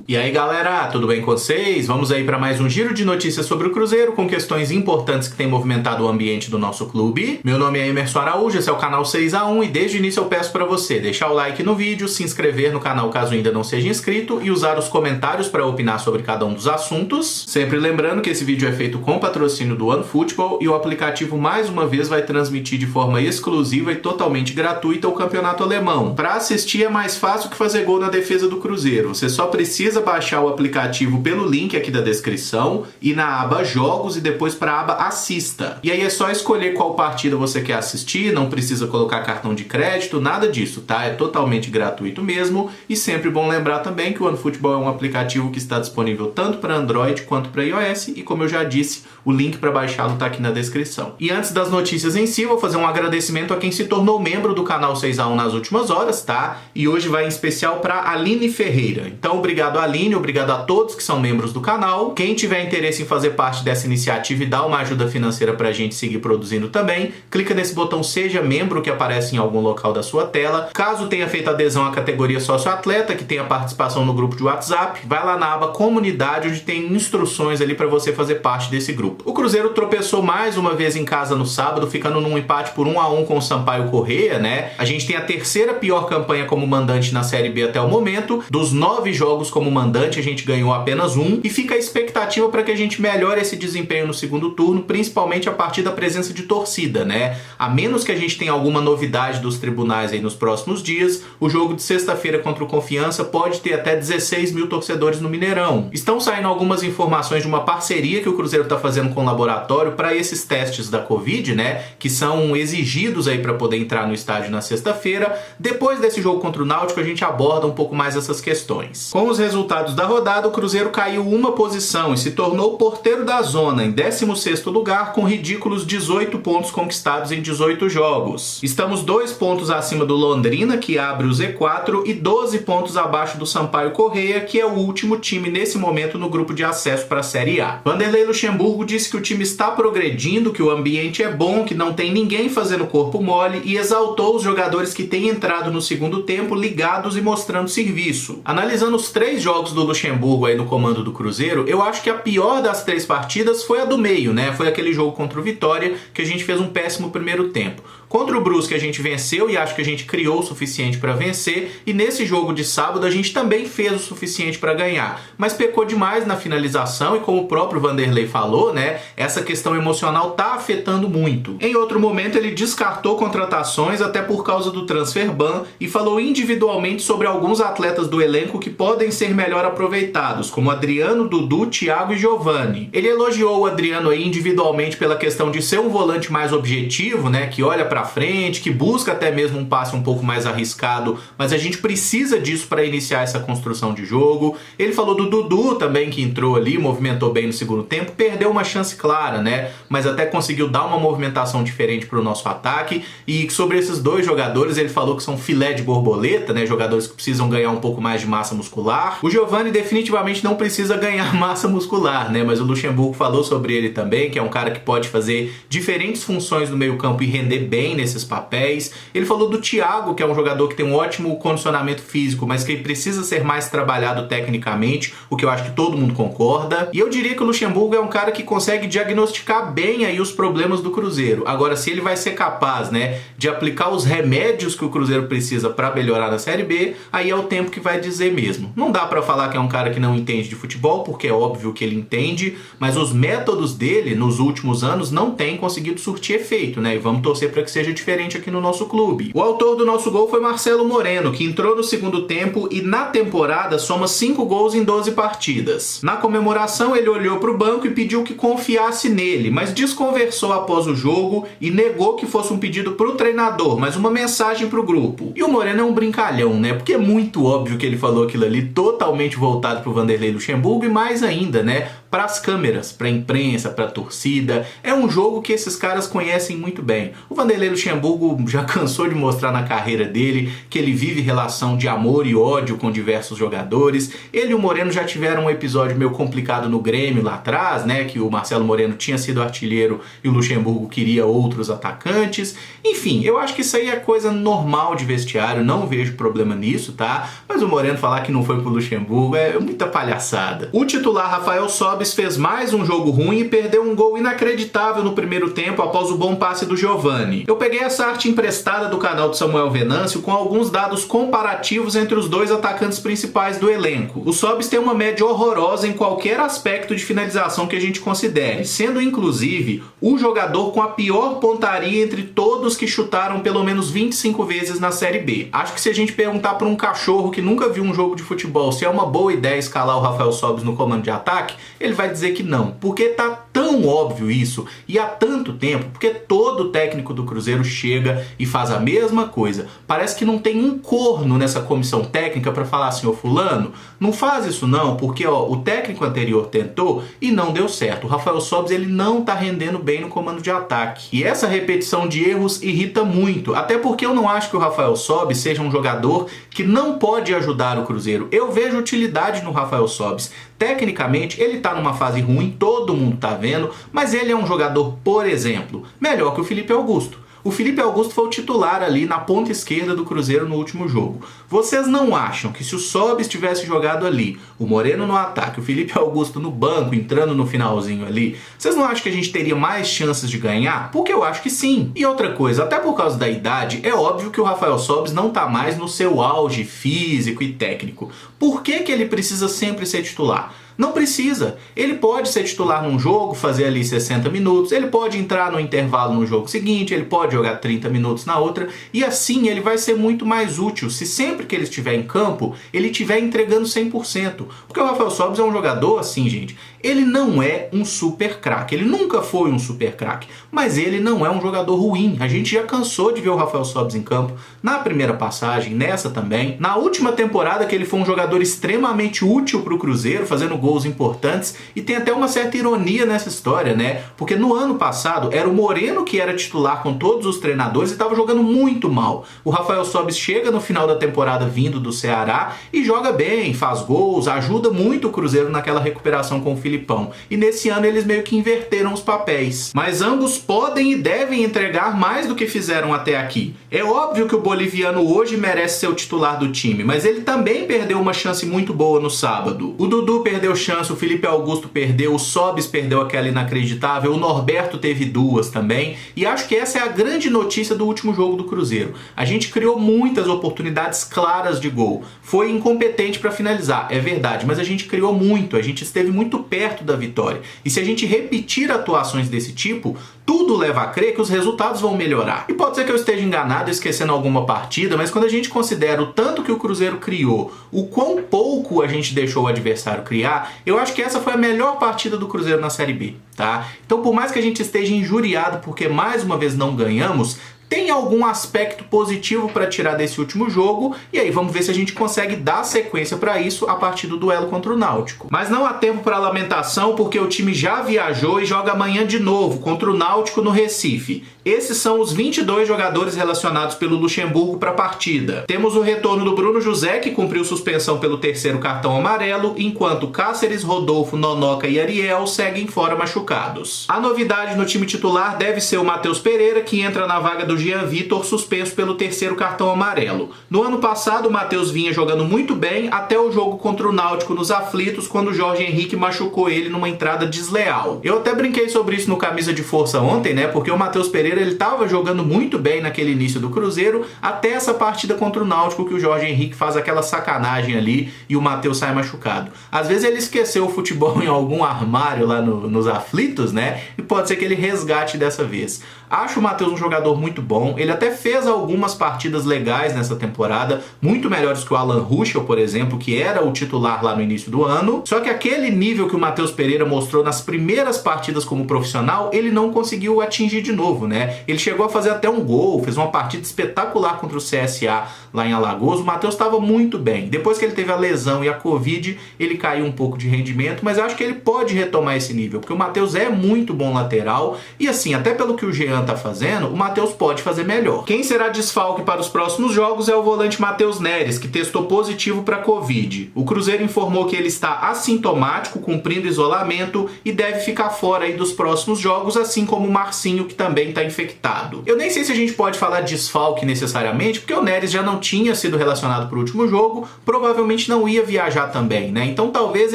E aí galera, tudo bem com vocês? Vamos aí para mais um giro de notícias sobre o Cruzeiro com questões importantes que têm movimentado o ambiente do nosso clube. Meu nome é Emerson Araújo, esse é o canal 6x1 e desde o início eu peço para você deixar o like no vídeo, se inscrever no canal caso ainda não seja inscrito e usar os comentários para opinar sobre cada um dos assuntos. Sempre lembrando que esse vídeo é feito com patrocínio do OneFootball e o aplicativo mais uma vez vai transmitir de forma exclusiva e totalmente gratuita o campeonato alemão. Para assistir é mais fácil que fazer gol na defesa do Cruzeiro, você só precisa baixar o aplicativo pelo link aqui da descrição e na aba Jogos e depois para a aba Assista. E aí é só escolher qual partida você quer assistir, não precisa colocar cartão de crédito, nada disso, tá? É totalmente gratuito mesmo e sempre bom lembrar também que o OneFootball é um aplicativo que está disponível tanto para Android quanto para iOS e como eu já disse, o link para baixá-lo tá aqui na descrição. E antes das notícias em si, vou fazer um agradecimento a quem se tornou membro do canal 6x1 nas últimas horas, tá? E hoje vai em especial para Aline Ferreira. Então, obrigado Aline, obrigado a todos que são membros do canal. Quem tiver interesse em fazer parte dessa iniciativa e dar uma ajuda financeira pra gente seguir produzindo também, clica nesse botão Seja Membro que aparece em algum local da sua tela. Caso tenha feito adesão à categoria Sócio-Atleta, que tenha participação no grupo de WhatsApp, vai lá na aba Comunidade, onde tem instruções ali para você fazer parte desse grupo. O Cruzeiro tropeçou mais uma vez em casa no sábado, ficando num empate por 1x1 com o Sampaio Corrêa, né? A gente tem a terceira pior campanha como mandante na Série B até o momento. Dos 9 jogos como mandante, a gente ganhou apenas um e fica a expectativa para que a gente melhore esse desempenho no segundo turno, principalmente a partir da presença de torcida, né? A menos que a gente tenha alguma novidade dos tribunais aí nos próximos dias, o jogo de sexta-feira contra o Confiança pode ter até 16 mil torcedores no Mineirão. Estão saindo algumas informações de uma parceria que o Cruzeiro está fazendo com o laboratório para esses testes da Covid, né? Que são exigidos aí para poder entrar no estádio na sexta-feira. Depois desse jogo contra o Náutico, a gente aborda um pouco mais essas questões. Com os resultados da rodada, o Cruzeiro caiu uma posição e se tornou porteiro da zona em 16º lugar com ridículos 18 pontos conquistados em 18 jogos. Estamos 2 pontos acima do Londrina, que abre o Z4, e 12 pontos abaixo do Sampaio Corrêa, que é o último time nesse momento no grupo de acesso para a Série A. Vanderlei Luxemburgo disse que o time está progredindo, que o ambiente é bom, que não tem ninguém fazendo corpo mole e exaltou os jogadores que têm entrado no segundo tempo ligados e mostrando serviço. Analisando os 3 jogos do Luxemburgo aí no comando do Cruzeiro, eu acho que a pior das 3 partidas foi a do meio, né? Foi aquele jogo contra o Vitória que a gente fez um péssimo primeiro tempo. Contra o Brusque a gente venceu e acho que a gente criou o suficiente para vencer, e nesse jogo de sábado a gente também fez o suficiente para ganhar, mas pecou demais na finalização e como o próprio Vanderlei falou, né, essa questão emocional tá afetando muito. Em outro momento ele descartou contratações até por causa do transfer ban e falou individualmente sobre alguns atletas do elenco que podem ser melhor aproveitados, como Adriano, Dudu, Thiago e Giovani. Ele elogiou o Adriano aí individualmente pela questão de ser um volante mais objetivo, né, que olha para frente, que busca até mesmo um passe um pouco mais arriscado, mas a gente precisa disso para iniciar essa construção de jogo. Ele falou do Dudu também, que entrou ali, movimentou bem no segundo tempo, perdeu uma chance clara, né, mas até conseguiu dar uma movimentação diferente para o nosso ataque. E sobre esses 2 jogadores, ele falou que são filé de borboleta, né, jogadores que precisam ganhar um pouco mais de massa muscular. O Giovani definitivamente não precisa ganhar massa muscular, né, mas o Luxemburgo falou sobre ele também, que é um cara que pode fazer diferentes funções no meio-campo e render bem nesses papéis. Ele falou do Thiago, que é um jogador que tem um ótimo condicionamento físico, mas que precisa ser mais trabalhado tecnicamente, o que eu acho que todo mundo concorda. E eu diria que o Luxemburgo é um cara que consegue diagnosticar bem aí os problemas do Cruzeiro. Agora, se ele vai ser capaz, né, de aplicar os remédios que o Cruzeiro precisa para melhorar na Série B, aí é o tempo que vai dizer mesmo. Não dá para falar que é um cara que não entende de futebol, porque é óbvio que ele entende, mas os métodos dele nos últimos anos não têm conseguido surtir efeito, né? E vamos torcer para que seja diferente aqui no nosso clube. O autor do nosso gol foi Marcelo Moreno, que entrou no segundo tempo e na temporada soma 5 gols em 12 partidas. Na comemoração ele olhou para o banco e pediu que confiasse nele, mas desconversou após o jogo e negou que fosse um pedido para o treinador, mas uma mensagem para o grupo. E o Moreno é um brincalhão, né? Porque é muito óbvio que ele falou aquilo ali totalmente voltado para o Vanderlei Luxemburgo e mais ainda, né, para as câmeras, para a imprensa, para a torcida. É um jogo que esses caras conhecem muito bem. O Vanderlei Luxemburgo já cansou de mostrar na carreira dele que ele vive relação de amor e ódio com diversos jogadores. Ele e o Moreno já tiveram um episódio meio complicado no Grêmio lá atrás, né, que o Marcelo Moreno tinha sido artilheiro e o Luxemburgo queria outros atacantes. Enfim, eu acho que isso aí é coisa normal de vestiário, não vejo problema nisso, tá? Mas o Moreno falar que não foi pro Luxemburgo é muita palhaçada. O titular Rafael Sobis fez mais um jogo ruim e perdeu um gol inacreditável no primeiro tempo após o bom passe do Giovani. Eu peguei essa arte emprestada do canal do Samuel Venâncio com alguns dados comparativos entre os dois atacantes principais do elenco. O Sobis tem uma média horrorosa em qualquer aspecto de finalização que a gente considere, sendo inclusive o jogador com a pior pontaria entre todos que chutaram pelo menos 25 vezes na Série B. Acho que se a gente perguntar para um cachorro que nunca viu um jogo de futebol se é uma boa ideia escalar o Rafael Sobis no comando de ataque, ele vai dizer que não, porque tá tão óbvio isso e há tanto tempo, porque todo técnico do Cruzeiro chega e faz a mesma coisa. Parece que não tem um corno nessa comissão técnica para falar assim, ô fulano, não faz isso não, porque ó, o técnico anterior tentou e não deu certo. O Rafael Sobis ele não tá rendendo bem no comando de ataque. E essa repetição de erros irrita muito, até porque eu não acho que o Rafael Sobis seja um jogador que não pode ajudar o Cruzeiro. Eu vejo utilidade no Rafael Sobis. Tecnicamente, ele tá numa fase ruim, todo mundo tá vendo, mas ele é um jogador, por exemplo, melhor que o Felipe Augusto. O Felipe Augusto foi o titular ali na ponta esquerda do Cruzeiro no último jogo. Vocês não acham que se o Sobis tivesse jogado ali, o Moreno no ataque, o Felipe Augusto no banco, entrando no finalzinho ali, vocês não acham que a gente teria mais chances de ganhar? Porque eu acho que sim. E outra coisa, até por causa da idade, é óbvio que o Rafael Sobis não tá mais no seu auge físico e técnico. Por que ele precisa sempre ser titular? Não precisa. Ele pode ser titular num jogo, fazer ali 60 minutos, ele pode entrar no intervalo no jogo seguinte, ele pode jogar 30 minutos na outra, e assim ele vai ser muito mais útil se sempre que ele estiver em campo, ele estiver entregando 100%. Porque o Rafael Sobis é um jogador assim, gente, ele não é um super craque, ele nunca foi um super craque, mas ele não é um jogador ruim. A gente já cansou de ver o Rafael Sobis em campo, na primeira passagem, nessa também, na última temporada que ele foi um jogador extremamente útil para o Cruzeiro, fazendo gols importantes, e tem até uma certa ironia nessa história, né? Porque no ano passado era o Moreno que era titular com todos os treinadores e estava jogando muito mal. O Rafael Sobis chega no final da temporada vindo do Ceará e joga bem, faz gols, ajuda muito o Cruzeiro naquela recuperação com o Filipão. E nesse ano eles meio que inverteram os papéis. Mas ambos podem e devem entregar mais do que fizeram até aqui. É óbvio que o boliviano hoje merece ser o titular do time, mas ele também perdeu uma chance muito boa no sábado. O Dudu perdeu chance, o Felipe Augusto perdeu, o Sobis perdeu aquela inacreditável, o Norberto teve duas também, e acho que essa é a grande notícia do último jogo do Cruzeiro. A gente criou muitas oportunidades claras de gol, foi incompetente para finalizar, é verdade, mas a gente criou muito, a gente esteve muito perto da vitória, e se a gente repetir atuações desse tipo, tudo leva a crer que os resultados vão melhorar. E pode ser que eu esteja enganado, esquecendo alguma partida, mas quando a gente considera o tanto que o Cruzeiro criou, o quão pouco a gente deixou o adversário criar, eu acho que essa foi a melhor partida do Cruzeiro na Série B, tá? Então, por mais que a gente esteja injuriado porque mais uma vez não ganhamos, tem algum aspecto positivo para tirar desse último jogo, e aí vamos ver se a gente consegue dar sequência para isso a partir do duelo contra o Náutico. Mas não há tempo para lamentação, porque o time já viajou e joga amanhã de novo contra o Náutico no Recife. Esses são os 22 jogadores relacionados pelo Luxemburgo para a partida. Temos o retorno do Bruno José, que cumpriu suspensão pelo terceiro cartão amarelo, enquanto Cáceres, Rodolfo, Nonoca e Ariel seguem fora machucados. A novidade no time titular deve ser o Matheus Pereira, que entra na vaga do Jean Vitor, suspenso pelo terceiro cartão amarelo. No ano passado, o Matheus vinha jogando muito bem até o jogo contra o Náutico nos aflitos, quando o Jorge Henrique machucou ele numa entrada desleal. Eu até brinquei sobre isso no Camisa de Força ontem, né? Porque o Matheus Pereira ele estava jogando muito bem naquele início do Cruzeiro, até essa partida contra o Náutico, que o Jorge Henrique faz aquela sacanagem ali e o Matheus sai machucado. Às vezes ele esqueceu o futebol em algum armário lá nos aflitos, né? E pode ser que ele resgate dessa vez. Acho o Matheus um jogador muito bom, ele até fez algumas partidas legais nessa temporada, muito melhores que o Alan Ruschel, por exemplo, que era o titular lá no início do ano, só que aquele nível que o Matheus Pereira mostrou nas primeiras partidas como profissional, ele não conseguiu conseguiu atingir de novo, né? Ele chegou a fazer até um gol, fez uma partida espetacular contra o CSA lá em Alagoas. O Matheus estava muito bem. Depois que ele teve a lesão e a Covid, ele caiu um pouco de rendimento, mas eu acho que ele pode retomar esse nível, porque o Matheus é muito bom lateral e assim, até pelo que o Jean tá fazendo, o Matheus pode fazer melhor. Quem será desfalque para os próximos jogos é o volante Matheus Neres, que testou positivo para Covid. O Cruzeiro informou que ele está assintomático, cumprindo isolamento e deve ficar fora aí dos próximos jogos, assim como o Marcinho, que também está infectado. Eu nem sei se a gente pode falar desfalque necessariamente, porque o Neres já não tinha sido relacionado para o último jogo, provavelmente não ia viajar também, né? Então talvez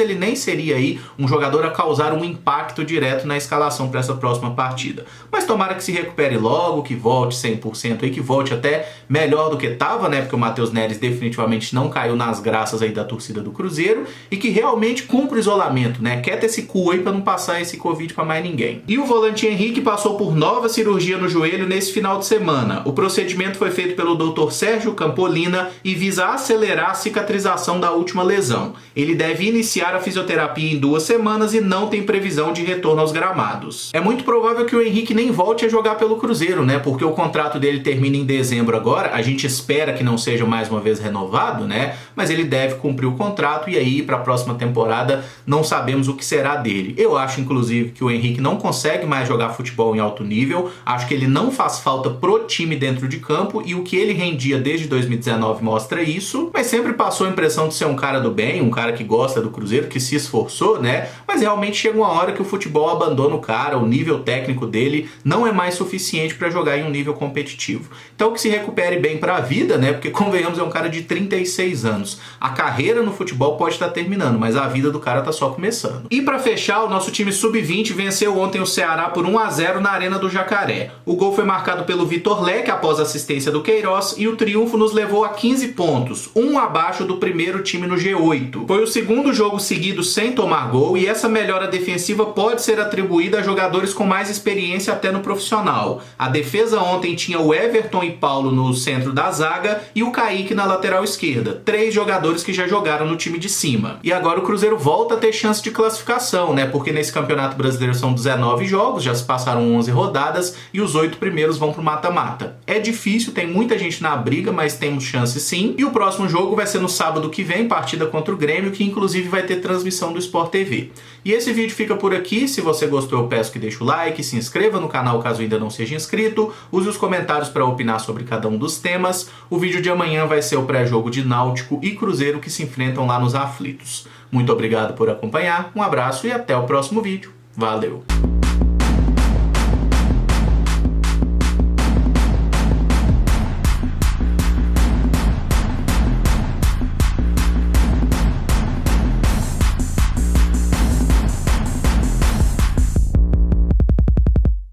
ele nem seria aí um jogador a causar um impacto direto na escalação para essa próxima partida. Mas tomara que se recupere logo, que volte 100% aí, que volte até melhor do que estava, né? Porque o Matheus Neres definitivamente não caiu nas graças aí da torcida do Cruzeiro e que realmente cumpra o isolamento, né? Quieta esse cu aí para não passar esse Covid para mais ninguém. E o volante Henrique passou por nova cirurgia no joelho nesse final de semana. O procedimento foi feito pelo Dr. Sérgio Campolina e visa acelerar a cicatrização da última lesão. Ele deve iniciar a fisioterapia em 2 semanas e não tem previsão de retorno aos gramados. É muito provável que o Henrique nem volte a jogar pelo Cruzeiro, né? Porque o contrato dele termina em dezembro agora. A gente espera que não seja mais uma vez renovado, né? Mas ele deve cumprir o contrato e aí para a próxima temporada não sabemos o que será dele. Eu acho inclusive que o Henrique não consegue mais jogar futebol em alto nível. Acho que ele não faz falta pro time dentro de campo e o que ele rendia desde 2019 mostra isso. Mas sempre passou a impressão de ser um cara do bem, um cara que gosta do Cruzeiro, que se esforçou, né? Mas realmente chega uma hora que o futebol abandona o cara, o nível técnico dele não é mais suficiente para jogar em um nível competitivo. Então que se recupere bem para a vida, né? Porque convenhamos, é um cara de 36 anos. A carreira no futebol pode estar terminando, mas a vida do cara tá só começando. E para fechar, o nosso time sub-20 venceu ontem o Ceará por 1-0 na Arena do Jacaré. O gol foi marcado pelo Vitor Leque após a assistência do Queiroz e o triunfo nos levou a 15 pontos, um abaixo do primeiro time no G8. Foi o segundo jogo seguido sem tomar gol e essa melhora defensiva pode ser atribuída a jogadores com mais experiência até no profissional. A defesa ontem tinha o Everton e Paulo no centro da zaga e o Kaique na lateral esquerda, 3 jogadores que já jogaram no time de cima. E agora o Cruzeiro volta a ter chance de classificação, né? Porque nesse Campeonato Brasileiro são 19 jogos, já se passaram 11 rodadas e os 8 primeiros vão pro mata-mata. É difícil, tem muita gente na briga, mas temos chance sim. E o próximo jogo vai ser no sábado que vem, partida contra o Grêmio, que inclusive vai ter transmissão do Sport TV. E esse vídeo fica por aqui. Se você gostou, eu peço que deixe o like, se inscreva no canal caso ainda não seja inscrito, use os comentários para opinar sobre cada um dos temas. O vídeo de amanhã vai ser o pré-jogo de Náutico e Cruzeiro que se enfrentam lá nos aflitos. Muito obrigado por acompanhar, um abraço e até o próximo vídeo. Valeu!